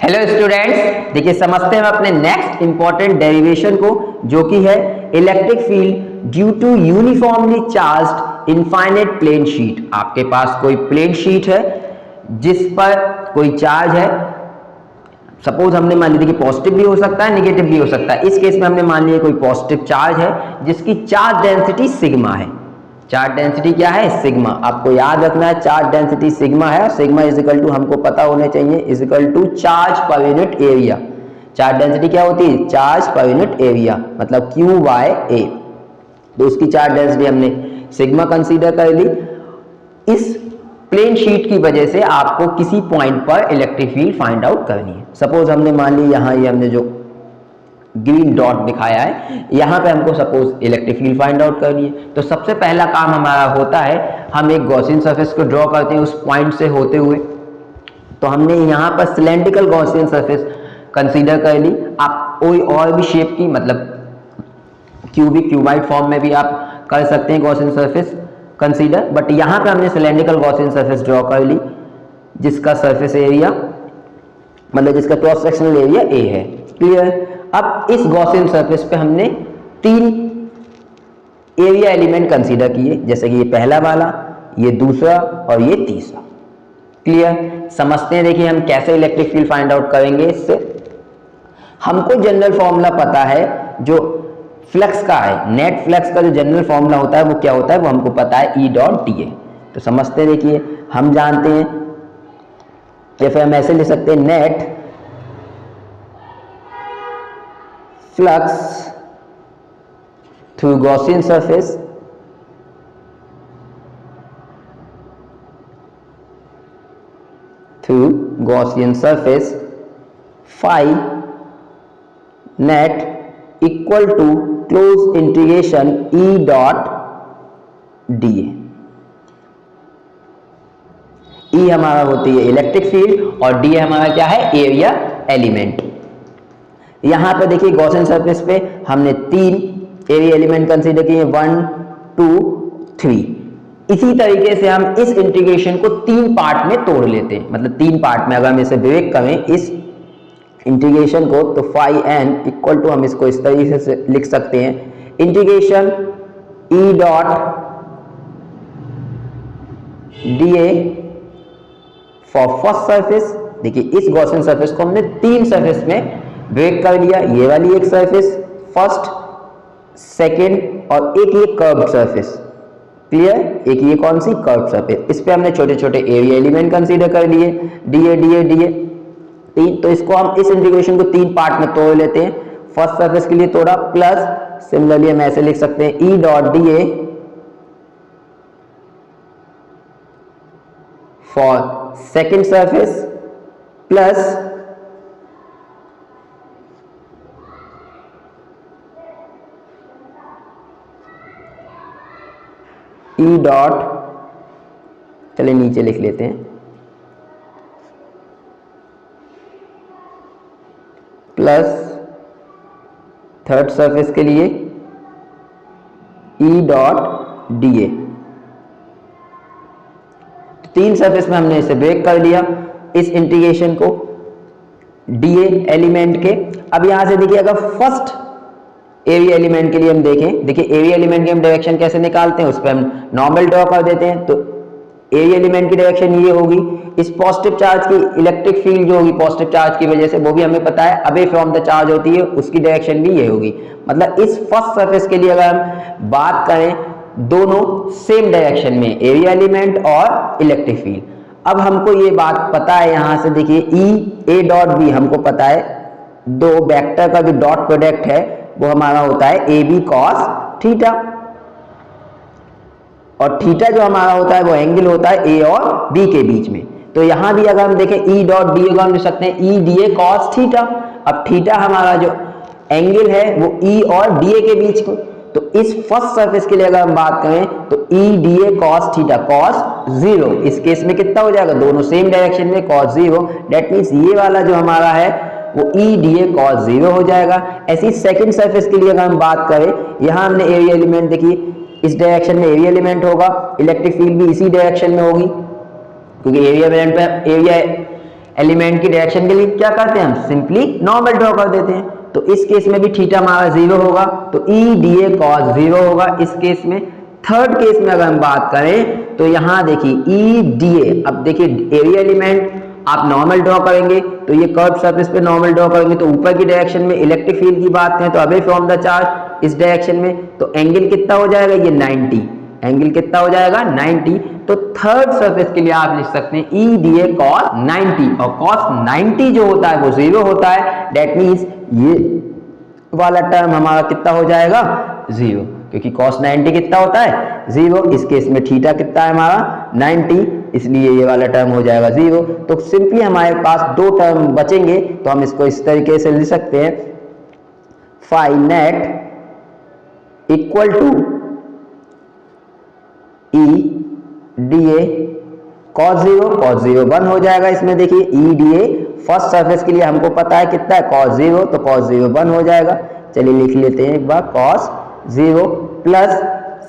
Hello students, देखिए समझते हैं अपने नेक्स्ट इंपॉर्टेंट डेरिवेशन को, जो कि है electric field due to uniformly charged infinite plane sheet. आपके पास कोई प्लेन शीट है जिस पर कोई चार्ज है। सपोज हमने मान लिया कि पॉजिटिव भी हो सकता है, नेगेटिव भी हो सकता है। इस केस में हमने मान लिया कोई पॉजिटिव चार्ज है जिसकी चार्ज डेंसिटी सिग्मा है। चार्ज डेंसिटी क्या है? सिग्मा। आपको याद रखना है चार्ज डेंसिटी सिग्मा है। सिग्मा इज इक्वल टू हमको पता होने चाहिए is equal to charge per unit area. Charge density क्या होती है? चार्ज पर यूनिट एरिया, मतलब क्यू बाय ए। तो उसकी चार्ज डेंसिटी हमने सिग्मा कंसीडर कर ली। इस प्लेन शीट की वजह से आपको किसी पॉइंट पर इलेक्ट्रिक फील्ड फाइंड आउट करनी है। सपोज हमने मान ली यहाँ ये हमने जो ग्रीन डॉट दिखाया है, यहाँ पे हमको suppose electric field find out करनी है। तो सबसे पहला काम हमारा होता है, हम एक गॉसियन सरफेस को ड्रॉ करते हैं उस पॉइंट से होते हुए। तो हमने यहाँ पर सिलेंड्रिकल गॉसियन सरफेस कंसीडर कर ली। आप कोई और भी शेप की, मतलब क्यूबिक क्यूबाइड फॉर्म में भी आप कर सकते हैं गॉसियन सरफेस कंसीडर, बट यहाँ पे हमने सिलेंड्रिकल गॉसियन सरफेस ड्रॉ कर ली जिसका सरफेस एरिया, मतलब जिसका क्रॉस सेक्शनल एरिया ए है। क्लियर? अब इस गॉसियन सरफेस पे हमने 3 एरिया एलिमेंट कंसीडर किए, जैसे कि ये पहला वाला, ये दूसरा और ये तीसरा। क्लियर? समझते हैं। देखिए हम कैसे इलेक्ट्रिक फील्ड फाइंड आउट करेंगे। इससे हमको जनरल फॉर्मूला पता है जो फ्लक्स का है, नेट फ्लक्स का जो जनरल फॉर्मूला होता है वो क्या होता है, वो हमको पता है ई डॉट डी ए। तो समझते हैं। देखिए हम जानते हैं, या फिर हम ऐसे लिख सकते हैं, net flux through Gaussian surface phi net equal to close integration E dot dA। E हमारा होती है इलेक्ट्रिक फील्ड और dA हमारा क्या है? Area element. यहां पर देखिए गॉसियन सरफेस पे हमने 3 एरिया एलिमेंट कंसीडर किए, 1 2 3। इसी तरीके से हम इस इंटीग्रेशन को 3 पार्ट में तोड़ लेते हैं, मतलब 3 पार्ट में अगर हम इसे ब्रेक करें इस इंटीग्रेशन को, तो फाई एन इक्वल टू हम इसको इस तरीके से लिख सकते हैं, integration E dot D A for first surface. देखिए इस गॉसियन सरफेस को हमने 3 सरफेस में ब्रेक कर लिया। ये वाली एक सरफेस, फर्स्ट, सेकंड और एक ये कर्व्ड सरफेस। क्लियर? एक ये कौन सी? Curved surface. इस पे हमने छोटे छोटे एरिया एलिमेंट कंसीडर कर लिए, डीए डीए डीए 3। तो इसको हम इस इंटीग्रेशन को 3 पार्ट में तोड़ लेते हैं। फर्स्ट सरफेस के लिए तोड़ा, प्लस सिमिलरली हम ऐसे लिख सकते हैं, E dot DA for second surface plus E dot, चले नीचे लिख लेते हैं, प्लस थर्ड सरफेस के लिए E dot D A. 3 surface में हमने इसे ब्रेक कर लिया इस इंटीग्रेशन को डीए एलिमेंट के। अब यहां से देखिए अगर फर्स्ट एरिया एलिमेंट के लिए हम देखें, देखिए एरिया एलिमेंट की हम डायरेक्शन कैसे निकालते हैं, उस पर हम नॉर्मल ड्रॉ कर देते हैं। तो एरिया एलिमेंट की डायरेक्शन ये होगी, इस पॉजिटिव चार्ज की इलेक्ट्रिक फील्ड जो होगी पॉजिटिव चार्ज की वजह से, वो भी हमें पता है अवे फ्रॉम द चार्ज होती है, उसकी डायरेक्शन भी ये होगी। मतलब इस फर्स्ट सरफेस के लिए अगर हम बात करें, दोनों सेम डायरेक्शन में, एरिया एलिमेंट और इलेक्ट्रिक फील्ड। अब हमको ये बात पता है, यहां से देखिए ई ए डॉट बी हमको पता है, दो वेक्टर का जो डॉट प्रोडक्ट है वो हमारा होता है ए बी कॉस थीटा, और थीटा जो हमारा होता है वो एंगल होता है ए और बी के बीच में। तो यहां भी अगर हम देखें ई डॉट डी ए, हम लिख सकते हैं ई डी ए कॉस थीटा। अब थीटा हमारा जो एंगल है वो ई और डी ए के बीच को। तो इस फर्स्ट सरफेस के लिए अगर हम बात करें तो ई डी ए कॉस थीटा कॉस 0, इस केस में कितना हो जाएगा? दोनों सेम डायरेक्शन में, कॉस 0। दैट मीन्स ये वाला जो हमारा है वो ई डी ए कॉस 0 हो जाएगा। ऐसी सेकंड सरफेस के लिए अगर हम बात करें, यहां हमने एरिया एलिमेंट देखिए इस डायरेक्शन में एरिया एलिमेंट होगा, इलेक्ट्रिक फील्ड भी इसी डायरेक्शन में होगी, क्योंकि एरिया एलिमेंट पे एरिया एलिमेंट की डायरेक्शन के लिए क्या करते हैं, हम सिंपली नॉर्मल ड्रॉ कर देते हैं। तो इस केस में भी थीटा हमारा 0 होगा, तो ई डी ए कॉस 0 होगा इस केस में। थर्ड केस में अगर हम बात करें तो यहां देखिए ई डी ए, अब देखिए एरिया एलिमेंट आप नॉर्मल ड्रॉ करेंगे तो ये कर्व सरफेस पे नॉर्मल ड्रॉ करेंगे तो ऊपर की डायरेक्शन में इलेक्ट्रिक फील्ड की बात करें तो अवे फ्रॉम द चार्ज इस डायरेक्शन में, तो एंगल कितना हो जाएगा, ये 90, एंगल कितना हो जाएगा 90। तो थर्ड सरफेस के लिए आप लिख सकते हैं ई डी ए कॉस 90, और कॉस 90 जो होता है वो 0 होता है, दैट मीन्स ये वाला टर्म हमारा कितना हो जाएगा 0, क्योंकि cos 90 कितना होता है 0। इस केस में थीटा कितना है हमारा 90, इसलिए ये वाला टर्म हो जाएगा 0। तो सिंपली हमारे पास दो टर्म बचेंगे, तो हम इसको इस तरीके से लिख सकते हैं, phi net equal to E D A cos 0 1 हो जाएगा। इसमें देखिए E D A first surface के लिए हमको पता है कितना है cos 0, तो cos 0 1 हो जाएगा। चलिए लिख लेते हैं एक बार, cos 0 प्लस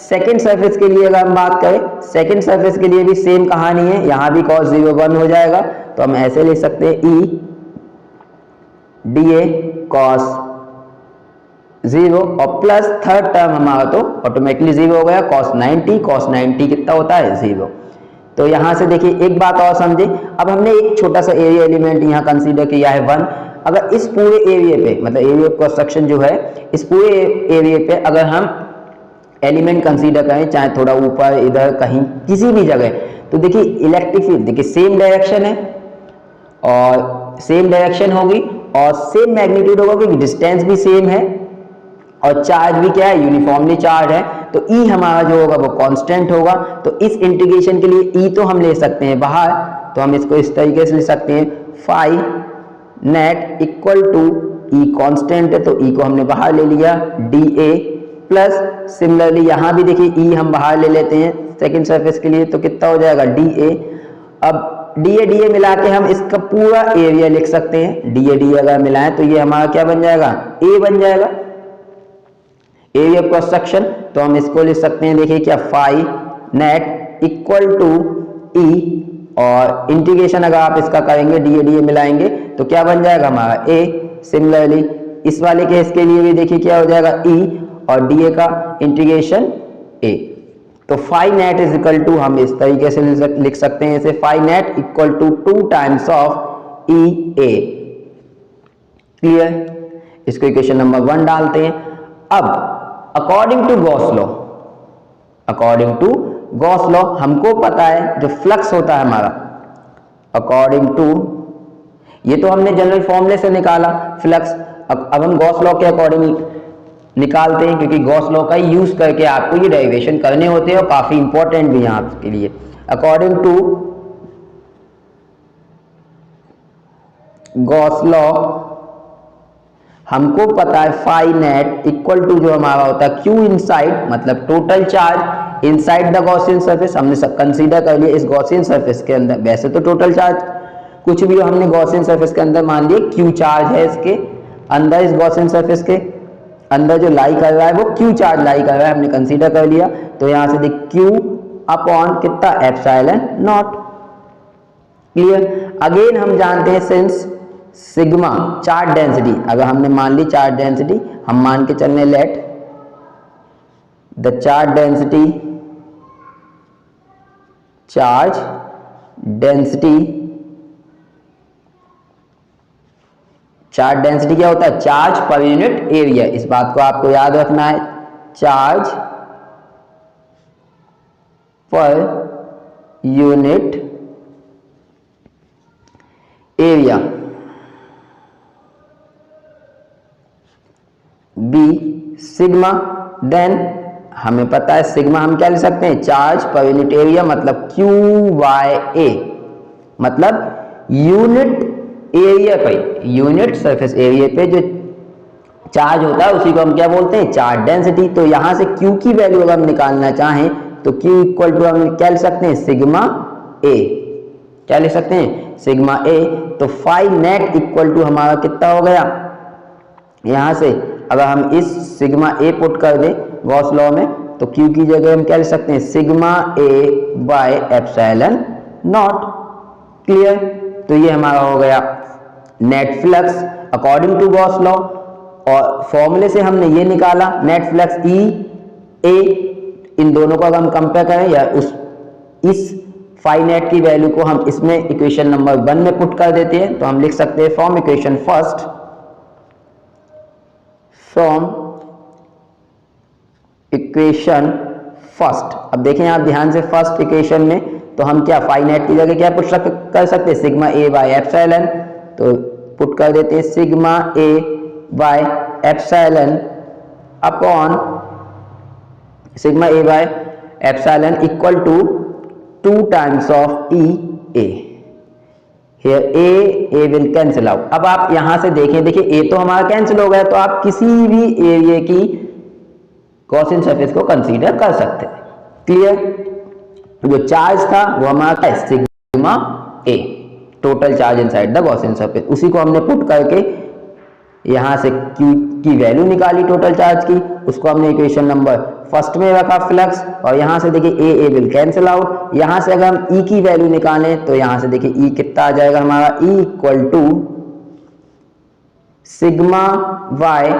सेकेंड सरफेस के लिए अगर हम बात करें, सेकेंड सरफेस के लिए भी सेम कहानी है, यहां भी cos 0 1 हो जाएगा। तो हम ऐसे लिख सकते हैं ई डी ए cos 0 और प्लस थर्ड टर्म हमारा तो ऑटोमेटिकली 0 हो गया, cos 90 कितना होता है 0। तो यहां से देखिए एक बात और समझे, अब हमने एक छोटा सा एरिया एलिमेंट यहां कंसीडर किया है 1। अगर इस पूरे एरिया पे, मतलब एरिया क्रॉस सेक्शन जो है, इस पूरे एरिया पे अगर हम एलिमेंट कंसीडर करें, चाहे थोड़ा ऊपर इधर कहीं किसी भी जगह, तो देखिए इलेक्ट्रिक फील्ड देखिए सेम डायरेक्शन है और सेम डायरेक्शन होगी और सेम मैग्नीट्यूड होगा क्योंकि डिस्टेंस भी सेम है और चार्ज भी क्या है, यूनिफॉर्मली चार्ज है। तो ई हमारा जो होगा वो कांस्टेंट होगा। तो इस इंटीग्रेशन के लिए ई तो हम ले सकते हैं बाहर, तो हम इसको इस तरीके से ले सकते हैं, phi net equal to E constant है तो ई को हमने बाहर ले लिया, डी ए प्लस सिमिलरली यहां भी देखिए ई हम बाहर ले लेते हैं सेकेंड सरफेस के लिए, तो कितना हो जाएगा डी ए। अब डी ए मिला के हम इसका पूरा एरिया लिख सकते हैं, डी ए अगर मिलाएं तो ये हमारा क्या बन जाएगा, ए बन जाएगा, एरिया क्रॉस सेक्शन। तो हम इसको लिख सकते हैं, देखिए क्या, फाई नेट इक्वल टू ई और इंटीग्रेशन अगर आप इसका करेंगे डी ए मिलाएंगे तो क्या बन जाएगा हमारा ए। सिमिलरली इस वाले केस के लिए भी देखिए क्या हो जाएगा ई और डी ए का इंटीग्रेशन ए। तो phi net is equal to, हम इस तरीके से लिख सकते हैं इसे, phi net equal to 2 times of E A. Clear, इसको इक्वेशन नंबर 1 डालते हैं। अब अकॉर्डिंग टू गॉस लॉ हमको पता है जो फ्लक्स होता है हमारा, अकॉर्डिंग टू, ये तो हमने जनरल फॉर्मूले से निकाला फ्लक्स, अब हम गॉस लॉ के अकॉर्डिंग निकालते हैं क्योंकि गॉस लॉ का यूज करके आपको ये डेरिवेशन करने होते हैं और काफी इंपॉर्टेंट भी हैं आपके लिए। अकॉर्डिंग टू गॉस लॉ हमको पता है फाई नेट इक्वल टू जो हमारा होता है क्यू इनसाइड, मतलब total charge inside the Gaussian surface. हमने सब कंसीडर कर लिया इस गॉसियन सरफेस के अंदर, वैसे तो टोटल चार्ज कुछ भी हो, हमने गॉसियन सरफेस के अंदर मान लिया क्यू चार्ज है इसके अंदर, इस गॉसियन सरफेस के अंदर जो लाई कर रहा है वो क्यू चार्ज लाई कर रहा है, हमने कंसीडर कर लिया। तो यहां से देख क्यू अपॉन कितना, एप्सिलॉन नॉट। क्लियर, अगेन हम जानते हैं सिंस सिग्मा चार्ज डेंसिटी, अगर हमने मान ली चार्ज डेंसिटी, हम मान के चलने लेट द चार्ज डेंसिटी क्या होता है, चार्ज पर यूनिट एरिया। इस बात को आपको याद रखना है, charge per unit area, be sigma. Then हमें पता है सिग्मा हम क्या लिख सकते हैं, चार्ज पर यूनिट एरिया, मतलब क्यू वाई ए, मतलब यूनिट एरिया पे, यूनिट सरफेस एरिया पे जो चार्ज होता है उसी को हम क्या बोलते हैं, चार्ज डेंसिटी। तो यहां से क्यू की वैल्यू अगर हम निकालना चाहें तो क्यू इक्वल टू हम क्या लिख सकते हैं, सिग्मा ए, क्या लिख सकते हैं, सिग्मा ए। तो फाई नेट इक्वल टू हमारा कितना हो गया, यहां से अगर हम इस सिग्मा ए पुट कर दें गॉस लॉ में तो क्यू की जगह हम क्या लिख सकते हैं, sigma A by epsilon naught. Clear, तो ये हमारा हो गया net flux according to Gauss law, और फॉर्मूले से हमने ये निकाला नेट फ्लक्स ई ए, इन दोनों को अगर हम कंपेयर करें या इस फाई नेट की वैल्यू को हम इसमें इक्वेशन नंबर 1 में पुट कर देते हैं, तो हम लिख सकते हैं फ्रॉम इक्वेशन फर्स्ट। अब देखें आप ध्यान से, फर्स्ट इक्वेशन में तो हम क्या फाई नेट की जगह क्या पुट कर सकते हैं, सिग्मा ए बाय एप्सिलॉन, तो पुट कर देते हैं sigma A by epsilon upon sigma A by epsilon equal to 2 times of E A. Here A will cancel out. अब आप यहां से देखें, देखिए ए तो हमारा कैंसिल हो गया, तो आप किसी भी एरिया की गॉसियन सरफेस को कंसीडर कर सकते हैं। क्लियर। जो चार्ज था वो हमारा sigma A, total charge inside the Gaussian surface, उसी को हमने पुट करके यहां से Q की वैल्यू निकाली टोटल चार्ज की, उसको हमने इक्वेशन नंबर फर्स्ट में रखा फ्लक्स, और यहां से देखिए ए विल कैंसिल आउट। यहां से अगर हम E की वैल्यू निकालें तो यहां से देखिए E कितना आ जाएगा हमारा, E equal to sigma by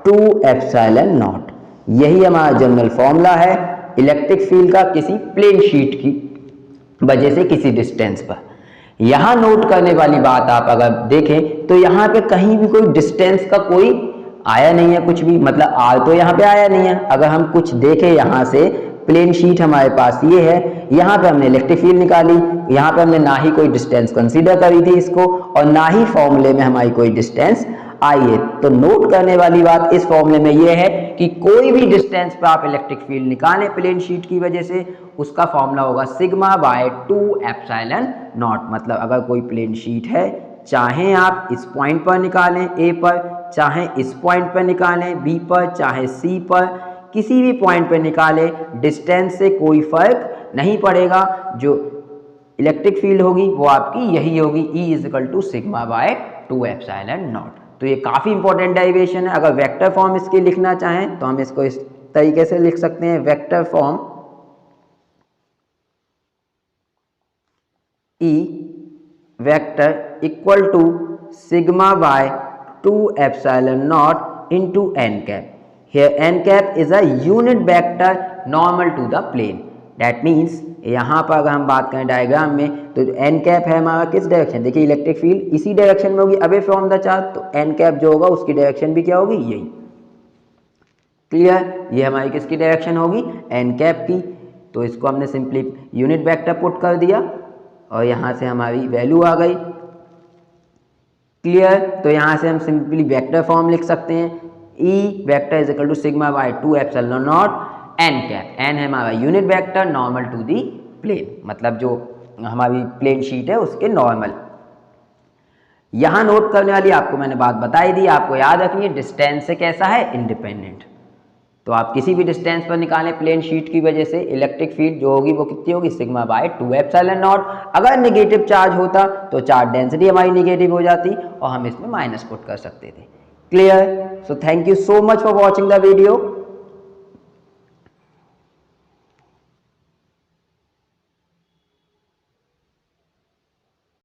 2 epsilon naught. यही हमारा जनरल फॉर्मूला है इलेक्ट्रिक फील्ड का किसी प्लेन शीट की वजह से किसी डिस्टेंस पर। यहां नोट करने वाली बात आप अगर देखें तो यहां पे कहीं भी कोई डिस्टेंस का कोई आया नहीं है, कुछ भी, मतलब आर तो यहाँ पे आया नहीं है। अगर हम कुछ देखें यहाँ से, प्लेन शीट हमारे पास ये है, यहाँ पे हमने इलेक्ट्रिक फील्ड निकाली, यहाँ पे हमने ना ही कोई डिस्टेंस कंसीडर करी थी इसको, और ना ही फॉर्मूले में हमारी कोई डिस्टेंस आई है। तो नोट करने वाली बात इस फॉर्मूले में ये है कि कोई भी डिस्टेंस पे आप इलेक्ट्रिक फील्ड निकालें प्लेन शीट की वजह से, उसका फॉर्मूला होगा सिग्मा बाय 2 एप्सिलॉन नॉट। मतलब अगर कोई प्लेन शीट है, चाहे आप इस पॉइंट पर निकालें ए पर, चाहे इस पॉइंट पर निकालें बी पर, चाहे सी पर, किसी भी पॉइंट पर निकालें, डिस्टेंस से कोई फर्क नहीं पड़ेगा। जो इलेक्ट्रिक फील्ड होगी वो आपकी यही होगी, E is equal to sigma by 2 epsilon naught. तो ये काफी इंपॉर्टेंट डेरिवेशन है। अगर वेक्टर फॉर्म इसके लिखना चाहें तो हम इसको इस तरीके से लिख सकते हैं, vector form E vector equal to sigma by 2 epsilon naught into n cap. Here n cap is a unit vector normal to the plane. That means यहाँ पर अगर हम बात करें डायग्राम में, तो n कैप है हमारा किस डायरेक्शन, देखिए इलेक्ट्रिक फील्ड इसी डायरेक्शन में होगी अवे फ्रॉम द चार्ज, तो n कैप जो होगा उसकी डायरेक्शन भी क्या होगी, यही। क्लियर। ये हमारी किसकी डायरेक्शन होगी, n कैप की। तो इसको हमने सिंपली यूनिट वेक्टर पुट कर दिया और यहाँ से हमारी वैल्यू आ गई। क्लियर। तो यहाँ से हम सिंपली वेक्टर फॉर्म लिख सकते हैं, E vector is equal to sigma by 2 epsilon naught n cap. n है हमारा unit vector normal to the plane, मतलब जो हमारी प्लेन शीट है उसके नॉर्मल। यहां नोट करने वाली आपको मैंने बात बताई दी, आपको याद रखनी है डिस्टेंस से कैसा है, इंडिपेंडेंट। तो आप किसी भी डिस्टेंस पर निकालें प्लेन शीट की वजह से, इलेक्ट्रिक फील्ड जो होगी वो कितनी होगी, सिग्मा बाय 2 एप्सिलॉन नॉट। अगर नेगेटिव चार्ज होता तो चार्ज डेंसिटी हमारी नेगेटिव हो जाती और हम इसमें माइनस पुट कर सकते थे। Clear. So thank you so much for watching the video.